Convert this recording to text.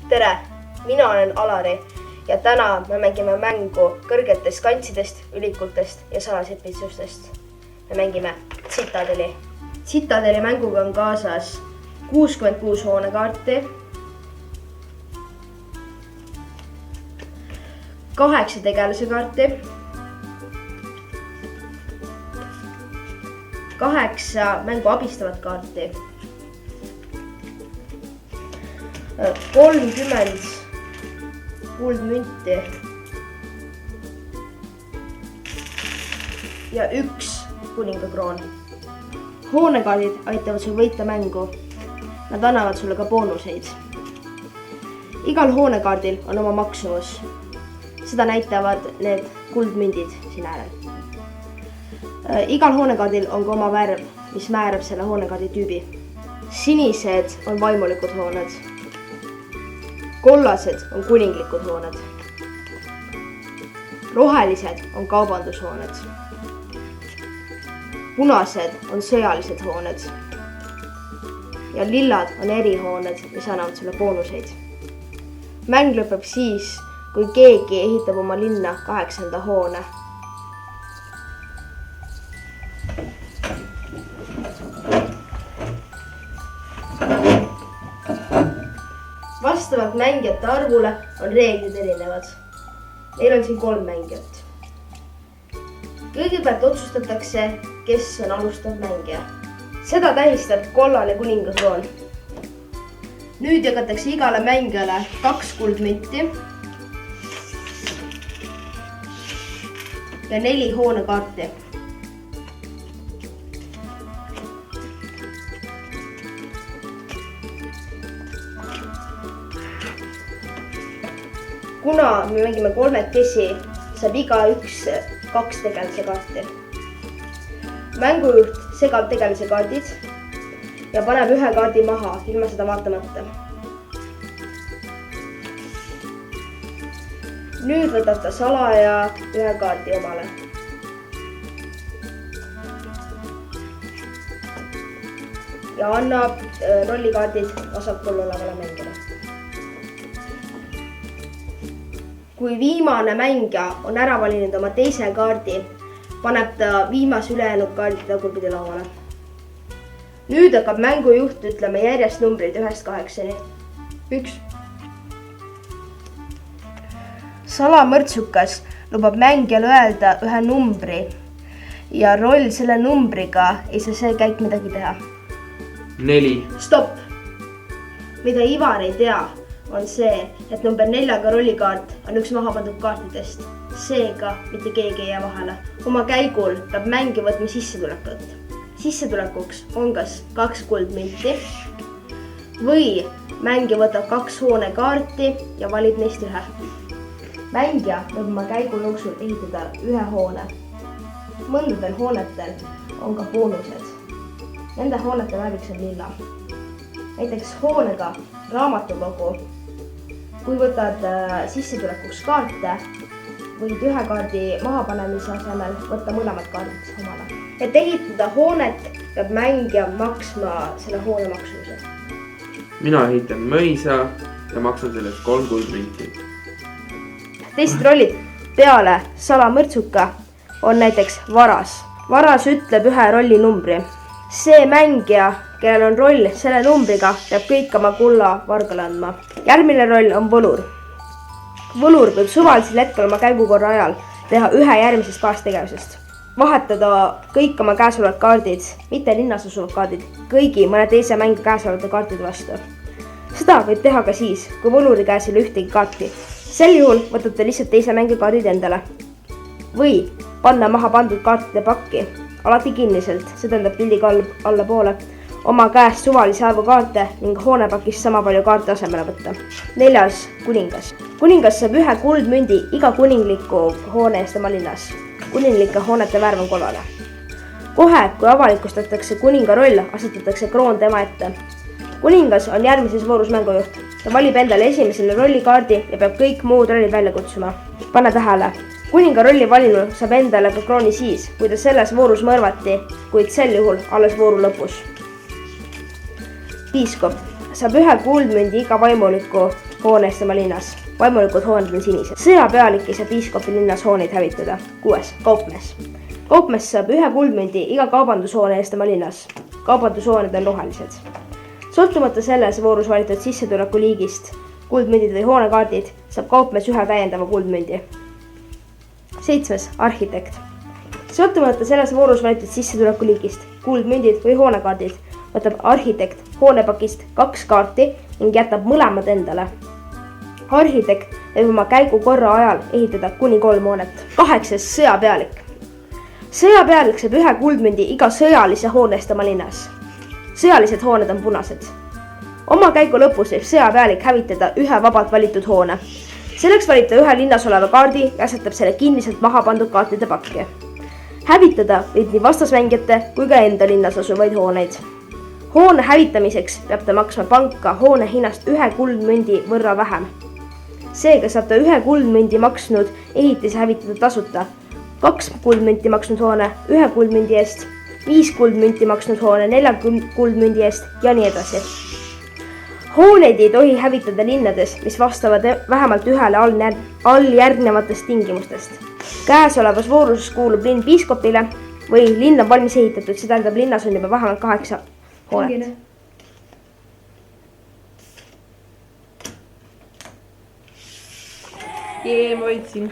Tere, mina olen Alari ja täna me mängime mängu kõrgetest kantsidest, ülikutest ja salasepitsustest. Me mängime Citadeli. Citadeli mänguga on kaasas 66 hoonekaarti, 8 tegelase kaarti, 8 mängu abistavat kaarti, 30 kuldmünti ja 1 kuningakroon. Hoonekaardid aitavad sul võita mängu. Nad annavad sulle ka boonuseid. Igal hoonekaardil on oma maksumus. Seda näitavad need kuldmündid siin äärel. Igal hoonekaardil on ka oma värv, mis määrab selle hoonekaardi tüübi. Sinised on vaimulikud hooned. Kollased on kuninglikud hooned. Rohelised on kaubandushooned. Punased on sõjalised hooned. Ja lillad on erihooned, mis annavad sulle boonuseid. Mäng lõpeb siis, kui keegi ehitab oma linna 8. hoone. Vastavalt mängijate arvule on reeglid erinevad. Meil on siin 3 mängijat. Kõigepealt otsustatakse, kes on alustav mängija. Seda tähistab kollane kuningasroon. Nüüd jagatakse igale mängijale 2 kuldmünti ja 4 hoonekaarti. Kuna me mängime 3-kesi, saab igaüks 2 tegelase kaarti. Mängujuht segab tegelase kaardid ja paneb 1 kaardi maha ilma seda vaatamata. Nüüd võtab ta salaja 1 kaardi omale. Ja annab rollikaardid vasakul olevale mängijale. Kui viimane mängija on ära valinud oma teise kaardi, paneb ta viimase ülejäänud kaardid tagurpidi lauale. Nüüd hakkab mängujuht ütlema järjest numbrid 1-8. 1. Salamõrtsukas lubab mängijal öelda ühe numbri ja roll selle numbriga ei saa see käik midagi teha. 4. Stopp! Mida Ivar ei tea, on see, et number 4-ga rollikaart on üks maha pandud kaartidest. Seega mitte keegi ei jää vahele. Oma käigul peab mängija võtma sissetulekut. Sissetulekuks on kas 2 kuldmünti või mängija võtab 2 hoonekaarti ja valib neist 1. Mängija võib oma käigu jooksul ehitada 1 hoone. Mõndadel hoonetel on ka boonused. Nende hoonete värviks on lilla. Näiteks hoonega raamatukogu. Kui võtad sissetulekuks kaarte, võid 1 kaardi mahapanemise asemel võtta mõlemad kaardid omale. Et ehitada hoonet peab mängija maksma selle hoone maksumuse. Mina ehitan mõisa ja maksan sellest 3 kuldmünti. Teised rollid peale salamõrtsuka on näiteks varas. Varas ütleb 1 rolli numbri. See mängija, kellel on roll selle numbriga, peab kõik oma kulla vargale andma. Järgmine roll on võlur. Võlur võib suvalisel hetkel oma käigukorra ajal teha 1 järgmisest 2 tegevusest. Vahetada kõik oma käesolevad kaardid, mitte linnas asuvad kaardid, kõigi mõne teise mängu käesolevate kaartide vastu. Seda võib teha ka siis, kui võluri käes ei ole ühtegi kaarti. Sel juhul võtate lihtsalt teise mängu kaardid endale. Või panna maha pandud kaartide pakki, alati kinniselt, see tähendab pildiga allapoole, oma käest suvalise arvu kaarte ning hoonepakist sama palju kaarte asemele võtta. 4. kuningas. Kuningas saab 1 kuldmündi iga kuningliku hoone eest oma linnas. Kuninglike hoonete värv on kollane. Kohe, kui avalikustatakse kuninga roll, asetatakse kroon tema ette. Kuningas on järgmises voorus mängujuht. Ta valib endale esimesele rollikaardi ja peab kõik muud rollid välja kutsuma. Pane tähele. Kuninga rolli valinu saab endale ka krooni siis, kui ta selles voorus mõrvati, kuid sel juhul alles vooru lõpus. Piiskop saab 1 kuldmündi iga vaimuliku hoone eest oma linnas. Vaimulikud hooned on sinised. Sõjapealik ei saa piiskopi linnas hooneid hävitada. 6. Kaupmees. Kaupmees saab 1 kuldmündi iga kaubandushoone eest oma linnas. Kaubandushooned on rohelised. Sõltumata selles voorus valitud sissetuleku liigist, kuldmündid või hoonekaardid, saab kaupmees 1 täiendava kuldmündi. 7. Arhitekt. Sõltumata selles voorus valitud sissetuleku liigist, kuldmündid või hoonekaardid, võtab arhitekt hoonepakist 2 kaarti ning jätab mõlemad endale. Arhitekt võib oma käigu korra ajal ehitada kuni 3 hoonet. 8. Sõjapealik. Sõjapealik saab 1 kuldmündi iga sõjalise hoone eest oma linnas. Sõjalised hooned on punased. Oma käigu lõpus võib sõjapealik hävitada 1 vabalt valitud hoone. Selleks valib ta 1 linnas oleva kaardi ja asetab selle kinniselt maha pandud kaartide pakki. Hävitada võib nii vastasmängijate kui ka enda linnas asuvaid hooneid. Hoone hävitamiseks peab ta maksma panka hoone hinnast 1 kuldmündi võrra vähem. Seega saab ta 1 kuldmündi maksnud ehitise hävitada tasuta, 2 kuldmünti maksnud hoone 1 kuldmündi eest, 5 kuldmünti maksnud hoone 4 kuldmündi eest ja nii edasi. Hooneid ei tohi hävitada linnades, mis vastavad vähemalt 1 alljärgnevatest tingimustest. Käesolevas voorus kuulub linn piiskopile või linn on valmis ehitatud, see tähendab linnas on juba vähemalt 8 hoonet. Ma võitsin.